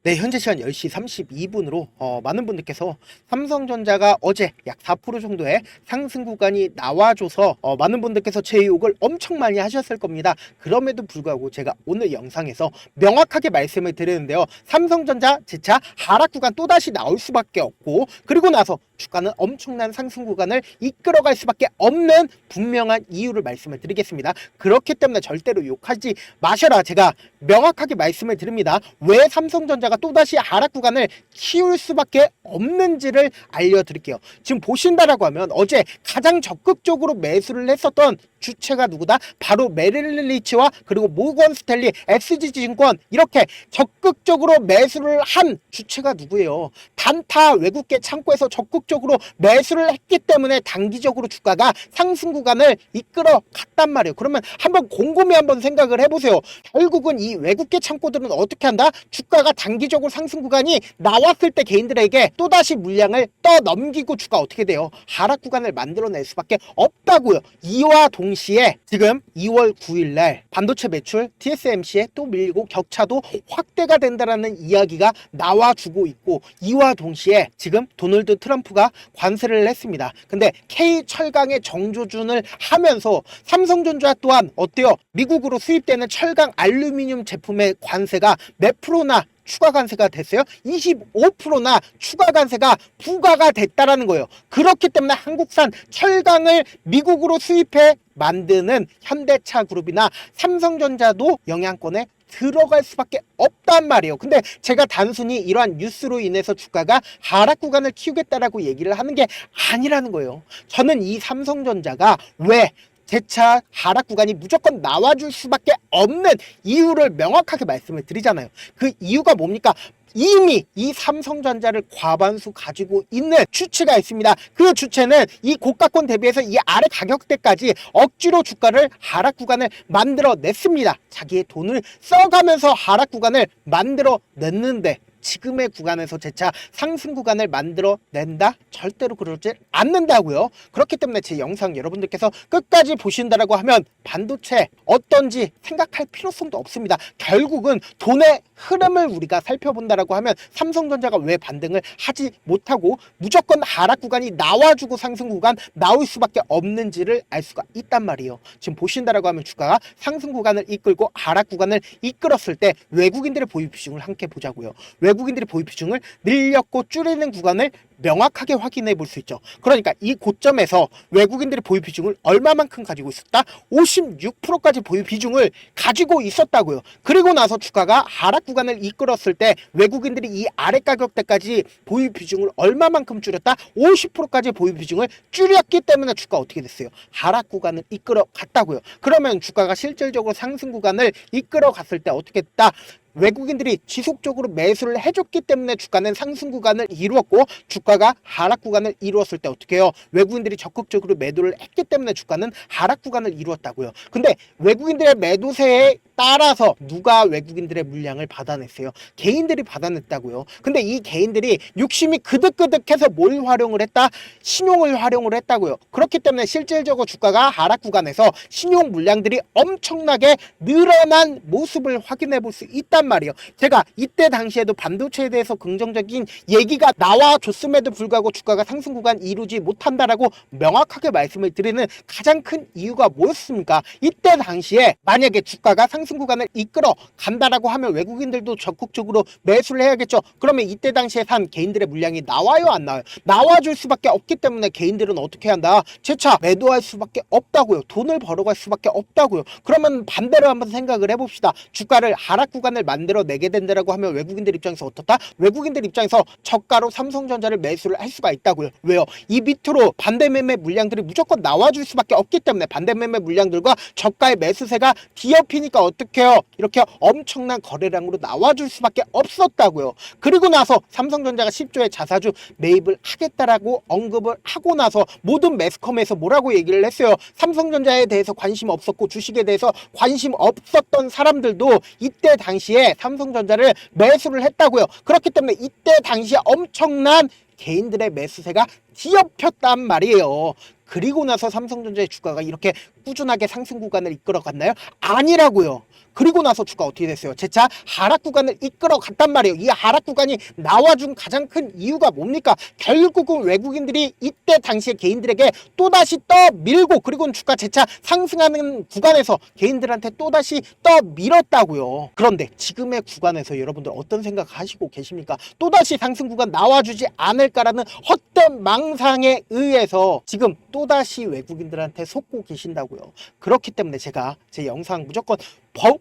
네, 현재 시간 10시 32분으로 많은 분들께서 삼성전자가 어제 약 4% 정도의 상승 구간이 나와줘서 많은 분들께서 제 욕을 엄청 많이 하셨을 겁니다. 그럼에도 불구하고 제가 오늘 영상에서 명확하게 말씀을 드리는데요. 삼성전자 재차 하락 구간 또다시 나올 수밖에 없고, 그리고 나서 주가는 엄청난 상승 구간을 이끌어갈 수밖에 없는 분명한 이유를 말씀을 드리겠습니다. 그렇기 때문에 절대로 욕하지 마셔라. 제가 명확하게 말씀을 드립니다. 왜 삼성전자가 또다시 하락 구간을 키울 수밖에 없는지를 알려드릴게요. 지금 보신다라고 하면 어제 가장 적극적으로 매수를 했었던 주체가 누구다? 바로 메릴 리치와 그리고 모건 스탠리, SG증권 이렇게 적극적으로 매수를 한 주체가 누구예요? 단타 외국계 창고에서 적극적으로 매수를 했기 때문에 단기적으로 주가가 상승 구간을 이끌어 갔단 말이에요. 그러면 한번 곰곰이 한번 생각을 해보세요. 결국은 이 외국계 창고들은 어떻게 한다? 주가가 단기적으로 상승 구간이 나왔을 때 개인들에게 또다시 물량을 떠넘기고 주가 어떻게 돼요? 하락 구간을 만들어낼 수밖에 없다고요. 이와 동시에 지금 2월 9일날 반도체 매출 TSMC에 또 밀리고 격차도 확대가 된다라는 이야기가 나와주고 있고, 이와 동시에 지금 도널드 트럼프가 관세를 했습니다. 근데 K철강의 정조준을 하면서 삼성전자 또한 어때요? 미국으로 수입되는 철강 알루미늄 제품의 관세가 몇 프로나 추가 관세가 됐어요? 25%나 추가 관세가 부과가 됐다라는 거예요. 그렇기 때문에 한국산 철강을 미국으로 수입해 만드는 현대차 그룹이나 삼성전자도 영향권에 들어갈 수밖에 없단 말이에요. 근데 제가 단순히 이러한 뉴스로 인해서 주가가 하락 구간을 키우겠다라고 얘기를 하는 게 아니라는 거예요. 저는 이 삼성전자가 왜 재차 하락 구간이 무조건 나와줄 수밖에 없는 이유를 명확하게 말씀을 드리잖아요. 그 이유가 뭡니까? 이미 이 삼성전자를 과반수 가지고 있는 주체가 있습니다. 그 주체는 이 고가권 대비해서 이 아래 가격대까지 억지로 주가를 하락 구간을 만들어냈습니다. 자기의 돈을 써가면서 하락 구간을 만들어냈는데 지금의 구간에서 재차 상승 구간을 만들어낸다? 절대로 그러지 않는다고요. 그렇기 때문에 제 영상 여러분들께서 끝까지 보신다라고 하면 반도체 어떤지 생각할 필요성도 없습니다. 결국은 돈의 흐름을 우리가 살펴본다라고 하면 삼성전자가 왜 반등을 하지 못하고 무조건 하락 구간이 나와주고 상승 구간 나올 수밖에 없는지를 알 수가 있단 말이에요. 지금 보신다라고 하면 주가가 상승 구간을 이끌고 하락 구간을 이끌었을 때 외국인들의 보유 비중을 함께 보자고요. 외국인들의 보유 비중을 늘렸고 줄이는 구간을 명확하게 확인해 볼 수 있죠. 그러니까 이 고점에서 외국인들의 보유 비중을 얼마만큼 가지고 있었다? 56%까지 보유 비중을 가지고 있었다고요. 그리고 나서 주가가 하락 구간을 이끌었을 때 외국인들이 이 아래 가격대까지 보유 비중을 얼마만큼 줄였다? 50%까지 보유 비중을 줄였기 때문에 주가 어떻게 됐어요? 하락 구간을 이끌어 갔다고요. 그러면 주가가 실질적으로 상승 구간을 이끌어 갔을 때 어떻게 됐다? 외국인들이 지속적으로 매수를 해줬기 때문에 주가는 상승 구간을 이루었고, 주가가 하락 구간을 이루었을 때 어떻게 해요? 외국인들이 적극적으로 매도를 했기 때문에 주가는 하락 구간을 이루었다고요. 근데 외국인들의 매도세에 따라서 누가 외국인들의 물량을 받아냈어요? 개인들이 받아냈다고요. 근데 이 개인들이 욕심이 그득그득해서 뭘 활용을 했다? 신용을 활용을 했다고요. 그렇기 때문에 실질적으로 주가가 하락 구간에서 신용 물량들이 엄청나게 늘어난 모습을 확인해 볼 수 있단 말이에요. 제가 이때 당시에도 반도체에 대해서 긍정적인 얘기가 나와줬음에도 불구하고 주가가 상승 구간 이루지 못한다라고 명확하게 말씀을 드리는 가장 큰 이유가 뭐였습니까? 이때 당시에 만약에 주가가 상승 구간을 이끌어 간다라고 하면 외국인들도 적극적으로 매수를 해야겠죠. 그러면 이때 당시에 산 개인들의 물량이 나와요, 안 나와요? 나와줄 수밖에 없기 때문에 개인들은 어떻게 한다? 재차 매도할 수밖에 없다고요. 돈을 벌어갈 수밖에 없다고요. 그러면 반대로 한번 생각을 해봅시다. 주가를 하락 구간을 만들어내게 된다라고 하면 외국인들 입장에서 어떻다? 외국인들 입장에서 저가로 삼성전자를 매수를 할 수가 있다고요. 왜요? 이 밑으로 반대 매매 물량들이 무조건 나와줄 수밖에 없기 때문에 반대 매매 물량들과 저가의 매수세가 뒤엎이니까 어떻게 해요? 이렇게 엄청난 거래량으로 나와줄 수밖에 없었다고요. 그리고 나서 삼성전자가 10조의 자사주 매입을 하겠다라고 언급을 하고 나서 모든 매스컴에서 뭐라고 얘기를 했어요? 삼성전자에 대해서 관심 없었고 주식에 대해서 관심 없었던 사람들도 이때 당시에 삼성전자를 매수를 했다고요. 그렇기 때문에 이때 당시에 엄청난 개인들의 매수세가 뒤엎였단 말이에요. 그리고 나서 삼성전자의 주가가 이렇게 꾸준하게 상승 구간을 이끌어갔나요? 아니라고요. 그리고 나서 주가 어떻게 됐어요? 재차 하락 구간을 이끌어 갔단 말이에요. 이 하락 구간이 나와준 가장 큰 이유가 뭡니까? 결국은 외국인들이 이때 당시에 개인들에게 또다시 떠밀고, 그리고는 주가 재차 상승하는 구간에서 개인들한테 또다시 떠밀었다고요. 그런데 지금의 구간에서 여러분들 어떤 생각 하시고 계십니까? 또다시 상승 구간 나와주지 않을까라는 헛된 망상에 의해서 지금 또다시 외국인들한테 속고 계신다고요. 그렇기 때문에 제가 제 영상 무조건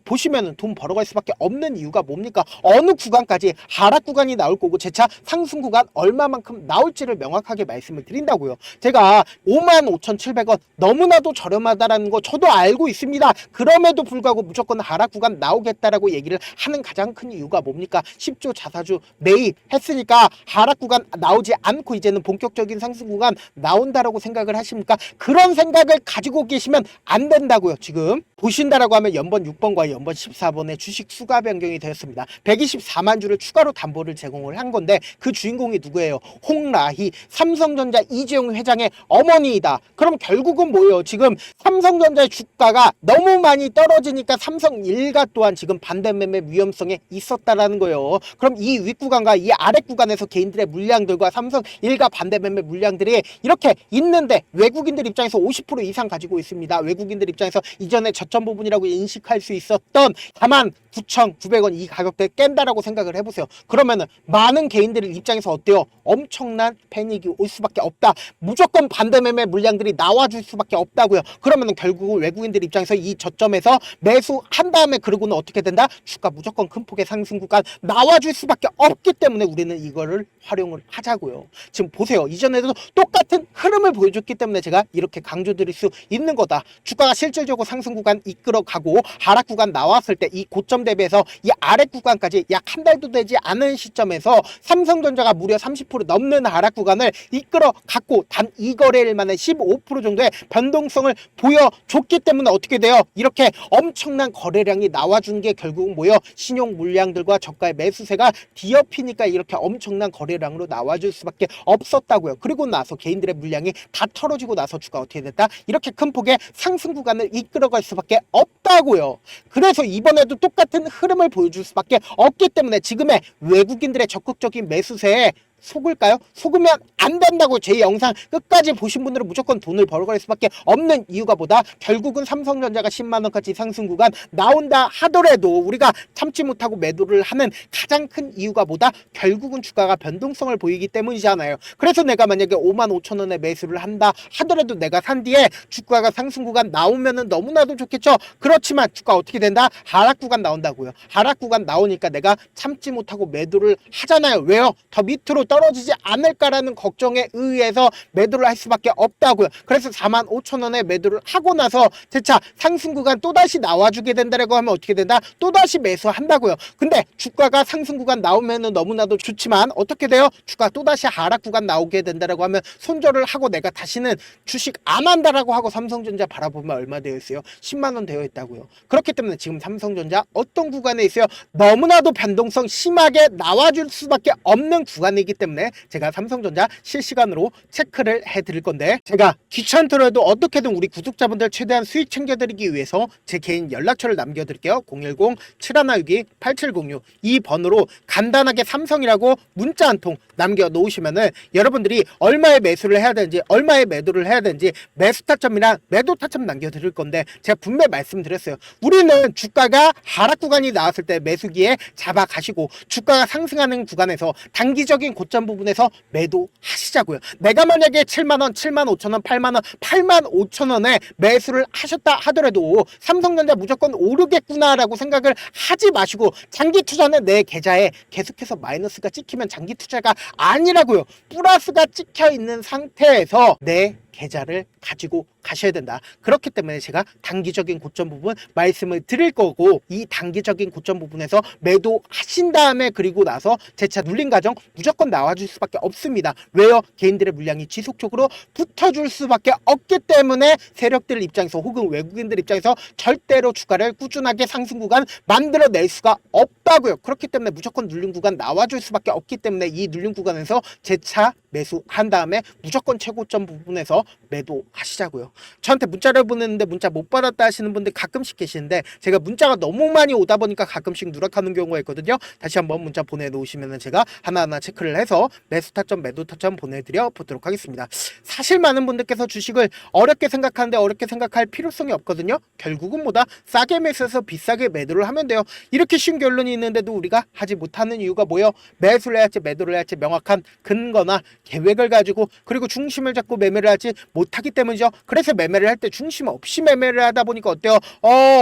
보시면은 돈 벌어갈 수밖에 없는 이유가 뭡니까? 어느 구간까지 하락 구간이 나올 거고 재차 상승 구간 얼마만큼 나올지를 명확하게 말씀을 드린다고요. 제가 55,700원 너무나도 저렴하다라는 거 저도 알고 있습니다. 그럼에도 불구하고 무조건 하락 구간 나오겠다라고 얘기를 하는 가장 큰 이유가 뭡니까? 10조 자사주 매입했으니까 하락 구간 나오지 않고 이제는 본격적인 상승 구간 나온다라고 생각을 하십니까? 그런 생각을 가지고 계시면 안 된다고요. 지금 보신다라고 하면 연번 6번과 연번 14번의 주식 수가 변경이 되었습니다. 124만 주를 추가로 담보를 제공을 한 건데 그 주인공이 누구예요? 홍라희, 삼성전자 이재용 회장의 어머니이다. 그럼 결국은 뭐예요? 지금 삼성전자의 주가가 너무 많이 떨어지니까 삼성일가 또한 지금 반대 매매 위험성에 있었다라는 거예요. 그럼 이 윗구간과 이 아랫구간에서 개인들의 물량들과 삼성일가 반대 매매 물량들이 이렇게 있는데 외국인들 입장에서 50% 이상 가지고 있습니다. 외국인들 입장에서 이전에 저점 부분이라고 인식할 수 있었던 49,900원 이 가격대 깬다라고 생각을 해보세요. 그러면은 많은 개인들 입장에서 어때요? 엄청난 패닉이 올 수밖에 없다. 무조건 반대 매매 물량들이 나와줄 수밖에 없다고요. 그러면은 결국은 외국인들 입장에서 이 저점에서 매수한 다음에 그러고는 어떻게 된다? 주가 무조건 큰 폭의 상승 구간 나와줄 수밖에 없기 때문에 우리는 이거를 활용을 하자고요. 지금 보세요. 이전에도 똑같은 흐름을 보여줬기 때문에 제가 이렇게 강조드릴 수 있는 거다. 주가가 실질적으로 상승 구간 이끌어가고 하락 구간 나왔을 때 이 고점 대비해서 이 아래 구간까지 약 한 달도 되지 않은 시점에서 삼성전자가 무려 30% 넘는 하락 구간을 이끌어갔고 단 이 거래일 만에 15% 정도의 변동성을 보여줬기 때문에 어떻게 돼요? 이렇게 엄청난 거래량이 나와준 게 결국은 뭐예요? 신용 물량들과 저가의 매수세가 뒤엎이니까 이렇게 엄청난 거래량으로 나와줄 수밖에 없었다고요. 그리고 나서 개인들의 물량이 다 털어지고 나서 주가 어떻게 됐다? 이렇게 큰 폭의 상승 구간을 이끌어갈 수밖에 없다고요. 그래서 이번에도 똑같은 흐름을 보여줄 수밖에 없기 때문에 지금의 외국인들의 적극적인 매수세에 속을까요? 속으면 안 된다고. 제 영상 끝까지 보신 분들은 무조건 돈을 벌어갈 수밖에 없는 이유가 보다 결국은 삼성전자가 10만원까지 상승 구간 나온다 하더라도 우리가 참지 못하고 매도를 하는 가장 큰 이유가 보다 결국은 주가가 변동성을 보이기 때문이잖아요. 그래서 내가 만약에 55,000원에 매수를 한다 하더라도 내가 산 뒤에 주가가 상승 구간 나오면은 너무나도 좋겠죠. 그렇지만 주가 어떻게 된다? 하락 구간 나온다고요. 하락 구간 나오니까 내가 참지 못하고 매도를 하잖아요. 왜요? 더 밑으로 떨어지지 않을까라는 걱정에 의해서 매도를 할 수밖에 없다고요. 그래서 45,000원에 매도를 하고 나서 재차 상승 구간 또다시 나와주게 된다라고 하면 어떻게 된다? 또다시 매수한다고요. 근데 주가가 상승 구간 나오면은 너무나도 좋지만 어떻게 돼요? 주가 또다시 하락 구간 나오게 된다라고 하면 손절을 하고 내가 다시는 주식 안 한다라고 하고 삼성전자 바라보면 얼마 되어 있어요? 10만원 되어 있다고요. 그렇기 때문에 지금 삼성전자 어떤 구간에 있어요? 너무나도 변동성 심하게 나와줄 수밖에 없는 구간이기 때문에 제가 삼성전자 실시간으로 체크를 해드릴 건데 제가 귀찮더라도 어떻게든 우리 구독자분들 최대한 수익 챙겨드리기 위해서 제 개인 연락처를 남겨드릴게요. 010-7162-8706 이 번호로 간단하게 삼성이라고 문자 한 통 남겨놓으시면은 여러분들이 얼마에 매수를 해야 되는지 얼마에 매도를 해야 되는지 매수 타점이랑 매도 타점 남겨드릴 건데 제가 분명히 말씀드렸어요. 우리는 주가가 하락 구간이 나왔을 때 매수기에 잡아가시고 주가가 상승하는 구간에서 단기적인 고점 부분에서 매도하시자고요. 내가 만약에 7만원, 75,000원, 8만원, 85,000원에 매수를 하셨다 하더라도 삼성전자 무조건 오르겠구나 라고 생각을 하지 마시고 장기 투자는 내 계좌에 계속해서 마이너스가 찍히면 장기 투자가 아니라고요. 플러스가 찍혀 있는 상태에서 내 계좌를 가지고 가셔야 된다. 그렇기 때문에 제가 단기적인 고점 부분 말씀을 드릴 거고 이 단기적인 고점 부분에서 매도하신 다음에 그리고 나서 재차 눌린 가정 무조건 나와줄 수밖에 없습니다. 왜요? 개인들의 물량이 지속적으로 붙어줄 수밖에 없기 때문에 세력들 입장에서 혹은 외국인들 입장에서 절대로 주가를 꾸준하게 상승 구간 만들어낼 수가 없다고요. 그렇기 때문에 무조건 눌린 구간 나와줄 수밖에 없기 때문에 이 눌린 구간에서 재차 매수한 다음에 무조건 최고점 부분에서 매도하시자고요. 저한테 문자를 보냈는데 문자 못 받았다 하시는 분들 가끔씩 계시는데 제가 문자가 너무 많이 오다 보니까 가끔씩 누락하는 경우가 있거든요. 다시 한번 문자 보내놓으시면 제가 하나하나 체크를 해서 매수 타점 매도 타점 보내드려 보도록 하겠습니다. 사실 많은 분들께서 주식을 어렵게 생각하는데 어렵게 생각할 필요성이 없거든요. 결국은 뭐다? 싸게 매수해서 비싸게 매도를 하면 돼요. 이렇게 쉬운 결론이 있는데도 우리가 하지 못하는 이유가 뭐예요? 매수를 해야 할지 매도를 해야 할지 명확한 근거나 계획을 가지고 그리고 중심을 잡고 매매를 하지 못하기 때문이죠. 그래서 매매를 할 때 중심 없이 매매를 하다 보니까 어때요?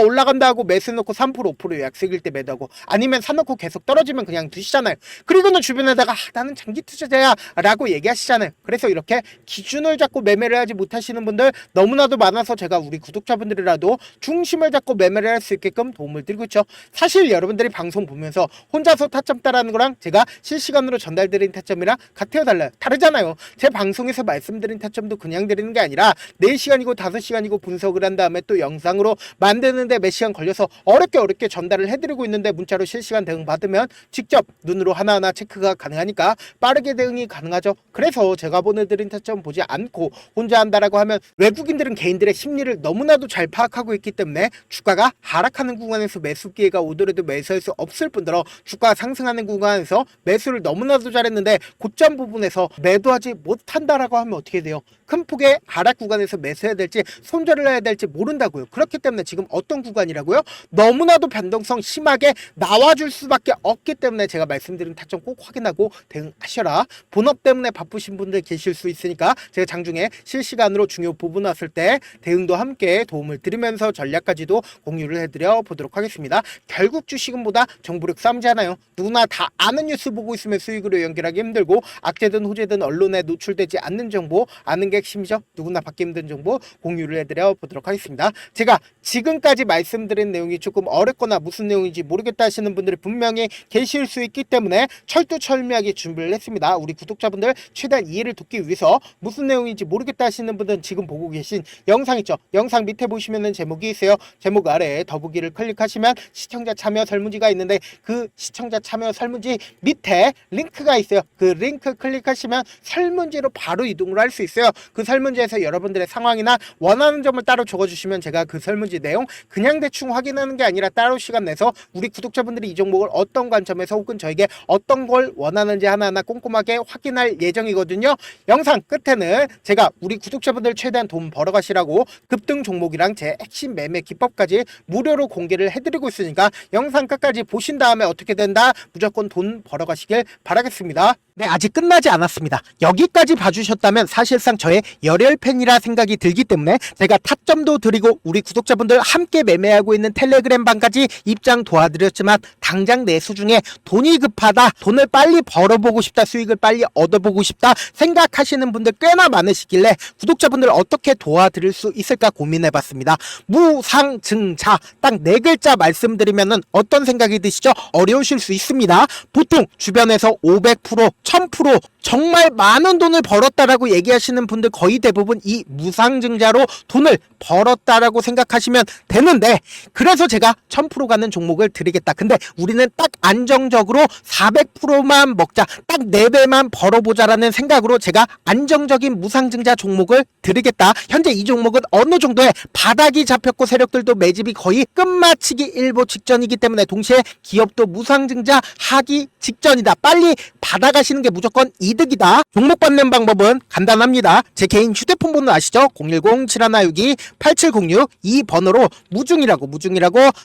올라간다 하고 매수해놓고 3% 5% 약세일 때 매도하고 아니면 사놓고 계속 떨어지면 그냥 두시잖아요. 그리고는 주변에다가 나는 장기 투자자야 라고 얘기하시잖아요. 그래서 이렇게 기준을 잡고 매매를 하지 못하시는 분들 너무나도 많아서 제가 우리 구독자분들이라도 중심을 잡고 매매를 할 수 있게끔 도움을 드리고 있죠. 사실 여러분들이 방송 보면서 혼자서 타점 따라하는 거랑 제가 실시간으로 전달드린 타점이랑 같아요 달라요? 다르잖아요. 제 방송에서 말씀드린 타점도 그냥 드리는 게 아니라 4시간이고 5시간이고 분석을 한 다음에 또 영상으로 만드는데 몇 시간 걸려서 어렵게 전달을 해드리고 있는데 문자로 실시간 대응 받으면 직접 눈으로 하나하나 체크가 가능하니까 빠르게 대응이 가능하죠. 그래서 제가 보내드린 타점 보지 않고 혼자 한다라고 하면 외국인들은 개인들의 심리를 너무나도 잘 파악하고 있기 때문에 주가가 하락하는 구간에서 매수 기회가 오더라도 매수할 수 없을 뿐더러 주가가 상승하는 구간에서 매수를 너무나도 잘했는데 고점 부분에서 매도하지 못한다라고 하면 어떻게 돼요? 큰 폭의 하락 구간에서 매수해야 될지 손절을 해야 될지 모른다고요. 그렇기 때문에 지금 어떤 구간이라고요? 너무나도 변동성 심하게 나와줄 수밖에 없기 때문에 제가 말씀드린 타점 꼭 확인하고 대응하셔라. 본업 때문에 바쁘신 분들 계실 수 있으니까 제가 장중에 실시간으로 중요 부분 왔을 때 대응도 함께 도움을 드리면서 전략까지도 공유를 해드려 보도록 하겠습니다. 결국 주식은 뭐다? 정보력 싸움이잖아요. 누구나 다 아는 뉴스 보고 있으면 수익으로 연결하기 힘들고 악재든 호재든 언론에 노출되지 않는 정보 아는 게 핵심이죠. 누구나 받기 힘든 정보 공유를 해드려 보도록 하겠습니다. 제가 지금까지 말씀드린 내용이 조금 어렵거나 무슨 내용인지 모르겠다 하시는 분들이 분명히 계실 수 있기 때문에 철두철미하게 준비를 했습니다. 우리 구독자분들 최대한 이해를 돕기 위해서 무슨 내용인지 모르겠다 하시는 분들은 지금 보고 계신 영상 있죠? 영상 밑에 보시면은 제목이 있어요. 제목 아래에 더보기를 클릭하시면 시청자 참여 설문지가 있는데 그 시청자 참여 설문지 밑에 링크가 있어요. 그 링크 클릭하시면 설문지로 바로 이동을 할 수 있어요. 그 설문지에서 여러분들의 상황이나 원하는 점을 따로 적어주시면 제가 그 설문지 내용 그냥 대충 확인하는 게 아니라 따로 시간 내서 우리 구독자분들이 이 종목을 어떤 관점에서 혹은 저에게 어떤 걸 원하는지 하나하나 꼼꼼하게 확인할 예정이거든요. 영상 끝에는 제가 우리 구독자분들 최대한 돈 벌어가시라고 급등 종목이랑 제 핵심 매매 기법까지 무료로 공개를 해드리고 있으니까 영상 끝까지 보신 다음에 어떻게 된다? 무조건 돈 벌어가시길 바라겠습니다. 네, 아직 끝나지 않았습니다. 여기까지 봐주셨다면 사실상 저의 열혈 팬이라 생각이 들기 때문에 제가 타점도 드리고 우리 구독자분들 함께 매매하고 있는 텔레그램 방까지 입장 도와드렸지만 당장 내 수중에 돈이 급하다, 돈을 빨리 벌어보고 싶다, 수익을 빨리 얻어보고 싶다 생각하시는 분들 꽤나 많으시길래 구독자분들 어떻게 도와드릴 수 있을까 고민해봤습니다. 무상증자 딱 4글자 말씀드리면은 어떤 생각이 드시죠? 어려우실 수 있습니다. 보통 주변에서 500%, 1000% 정말 많은 돈을 벌었다라고 얘기하시는 분들 거의 대부분 이 무상증자로 돈을 벌었다라고 생각하시면 되는데, 그래서 제가 1000% 가는 종목을 드리겠다. 근데 우리는 딱 안정적으로 400%만 먹자, 딱 4배만 벌어보자라는 생각으로 제가 안정적인 무상증자 종목을 드리겠다. 현재 이 종목은 어느 정도의 바닥이 잡혔고 세력들도 매집이 거의 끝마치기 일보 직전이기 때문에 동시에 기업도 무상증자 하기 직전이다. 빨리 받아가시는 게 무조건 이득이다. 종목 받는 방법은 간단합니다. 제 개인 휴대폰 번호 아시죠? 010-7162-8706 이 번호로 무중이라고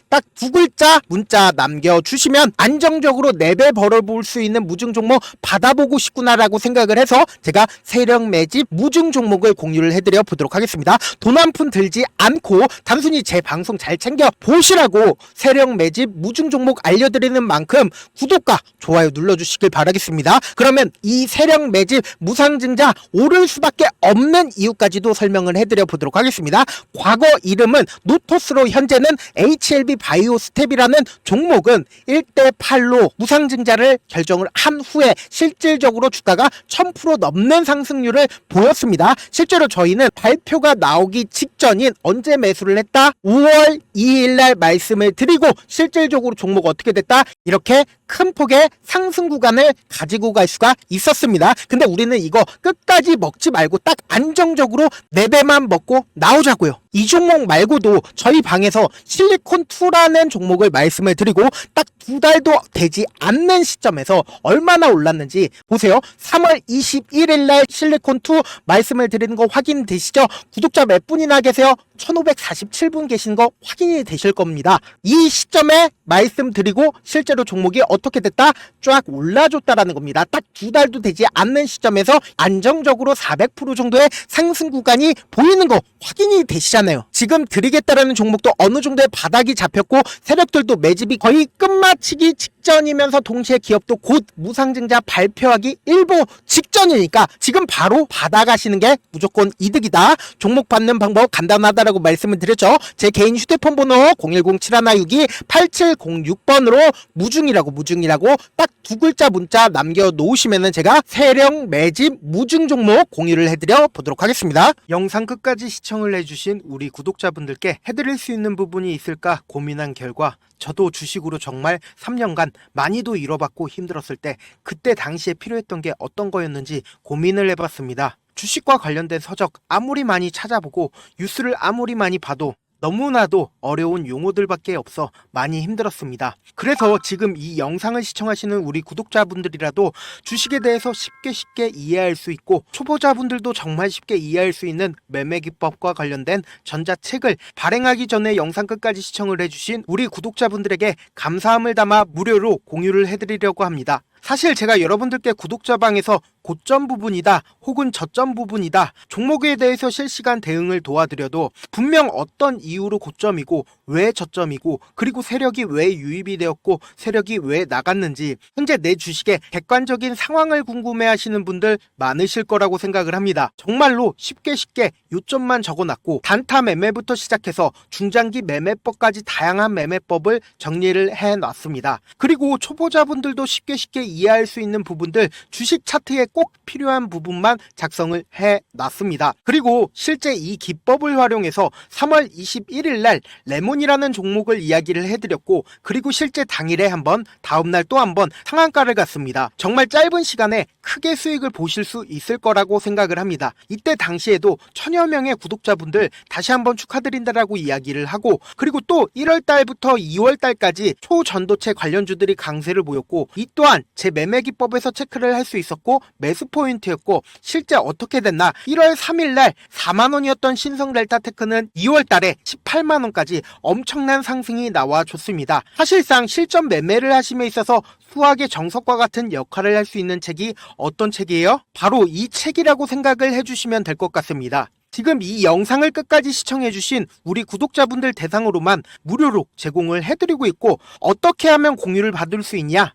딱 2글자 문자 남겨주시면 안정적으로 4배 벌어볼 수 있는 무중 종목 받아보고 싶구나라고 생각을 해서 제가 세력 매집 무중 종목을 공유를 해드려 보도록 하겠습니다. 돈 한 푼 들지 않고 단순히 제 방송 잘 챙겨 보시라고 세력 매집 무중 종목 알려드리는 만큼 구독과 좋아요 눌러주시길 바라겠습니다. 그러면 이 세력 매집 무상증자 오를 수밖에 없는 이유까지도 설명을 해드려 보도록 하겠습니다. 과거 이름은 노토스로 현재는 HLB 바이오스텝이라는 종목은 1대8로 무상증자를 결정을 한 후에 실질적으로 주가가 1000% 넘는 상승률을 보였습니다. 실제로 저희는 발표가 나오기 직전인 언제 매수를 했다? 5월 2일날 말씀을 드리고 실질적으로 종목 어떻게 됐다? 이렇게 큰 폭의 상승 구간을 가지고 갈 갈 수가 있었습니다. 근데 우리는 이거 끝까지 먹지 말고 딱 안정적으로 4배만 먹고 나오자고요. 이 종목 말고도 저희 방에서 실리콘2라는 종목을 말씀을 드리고 딱 2달도 되지 않는 시점에서 얼마나 올랐는지 보세요. 3월 21일 날 실리콘2 말씀을 드리는 거 확인되시죠? 구독자 몇 분이나 계세요? 1547분 계신 거 확인이 되실 겁니다. 이 시점에 말씀드리고 실제로 종목이 어떻게 됐다? 쫙 올라줬다라는 겁니다. 딱 2달도 되지 않는 시점에서 안정적으로 400% 정도의 상승 구간이 보이는 거 확인이 되시잖아요. 지금 드리겠다라는 종목도 어느 정도의 바닥이 잡혔고 세력들도 매집이 거의 끝마치기 직전이면서 동시에 기업도 곧 무상증자 발표하기 일보 직전이니까 지금 바로 받아가시는 게 무조건 이득이다. 종목 받는 방법 간단하다라고 말씀을 드렸죠. 제 개인 휴대폰 번호 010-7162-8706번으로 무중이라고 딱 2글자 문자 남겨놓으시면은 제가 세력 매집 무중 종목 공유를 해드려 보도록 하겠습니다. 영상 끝까지 시청을 해주신 우리 구독자분들께 해드릴 수 있는 부분이 있을까 고민한 결과 저도 주식으로 정말 3년간 많이도 잃어봤고 힘들었을 때 그때 당시에 필요했던 게 어떤 거였는지 고민을 해봤습니다. 주식과 관련된 서적 아무리 많이 찾아보고 뉴스를 아무리 많이 봐도 너무나도 어려운 용어들밖에 없어 많이 힘들었습니다. 그래서 지금 이 영상을 시청하시는 우리 구독자분들이라도 주식에 대해서 쉽게 이해할 수 있고 초보자분들도 정말 쉽게 이해할 수 있는 매매기법과 관련된 전자책을 발행하기 전에 영상 끝까지 시청을 해주신 우리 구독자분들에게 감사함을 담아 무료로 공유를 해드리려고 합니다. 사실 제가 여러분들께 구독자방에서 고점 부분이다 혹은 저점 부분이다 종목에 대해서 실시간 대응을 도와드려도 분명 어떤 이유로 고점이고 왜 저점이고 그리고 세력이 왜 유입이 되었고 세력이 왜 나갔는지 현재 내 주식의 객관적인 상황을 궁금해하시는 분들 많으실 거라고 생각을 합니다. 정말로 쉽게 요점만 적어놨고 단타 매매부터 시작해서 중장기 매매법까지 다양한 매매법을 정리를 해놨습니다. 그리고 초보자분들도 쉽게 이해할 수 있는 부분들 주식 차트에 꼭 필요한 부분만 작성을 해놨습니다. 그리고 실제 이 기법을 활용해서 3월 21일 날 레몬이라는 종목을 이야기를 해드렸고 그리고 실제 당일에 한번 다음날 또 한번 상한가를 갔습니다. 정말 짧은 시간에 크게 수익을 보실 수 있을 거라고 생각을 합니다. 이때 당시에도 1000여 명의 구독자분들 다시 한번 축하드린다라고 이야기를 하고 그리고 또 1월 달부터 2월 달까지 초전도체 관련주들이 강세를 보였고 이 또한 제 매매 기법에서 체크를 할 수 있었고 매수 포인트였고 실제 어떻게 됐나 1월 3일 날 4만원이었던 신성델타테크는 2월 달에 18만원까지 엄청난 상승이 나와줬습니다. 사실상 실전 매매를 하심에 있어서 수학의 정석과 같은 역할을 할 수 있는 책이 어떤 책이에요? 바로 이 책이라고 생각을 해주시면 될 것 같습니다. 지금 이 영상을 끝까지 시청해주신 우리 구독자분들 대상으로만 무료로 제공을 해드리고 있고 어떻게 하면 공유를 받을 수 있냐?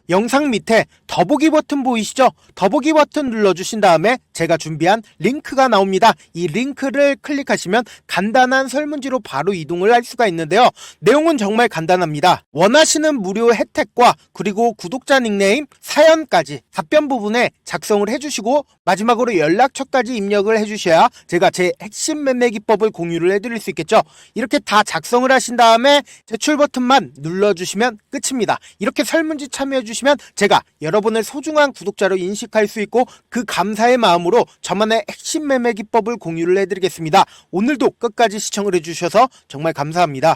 영상 밑에 더보기 버튼 보이시죠? 더보기 버튼 눌러주신 다음에 제가 준비한 링크가 나옵니다. 이 링크를 클릭하시면 간단한 설문지로 바로 이동을 할 수가 있는데요. 내용은 정말 간단합니다. 원하시는 무료 혜택과 그리고 구독자 닉네임, 사연까지 답변 부분에 작성을 해주시고 마지막으로 연락처까지 입력을 해주셔야 제가 제 핵심 매매 기법을 공유를 해드릴 수 있겠죠. 이렇게 다 작성을 하신 다음에 제출 버튼만 눌러주시면 끝입니다. 이렇게 설문지 참여해주시면 제가 여러분을 소중한 구독자로 인식할 수 있고 그 감사의 마음으로 저만의 핵심 매매 기법을 공유를 해드리겠습니다. 오늘도 끝까지 시청을 해주셔서 정말 감사합니다.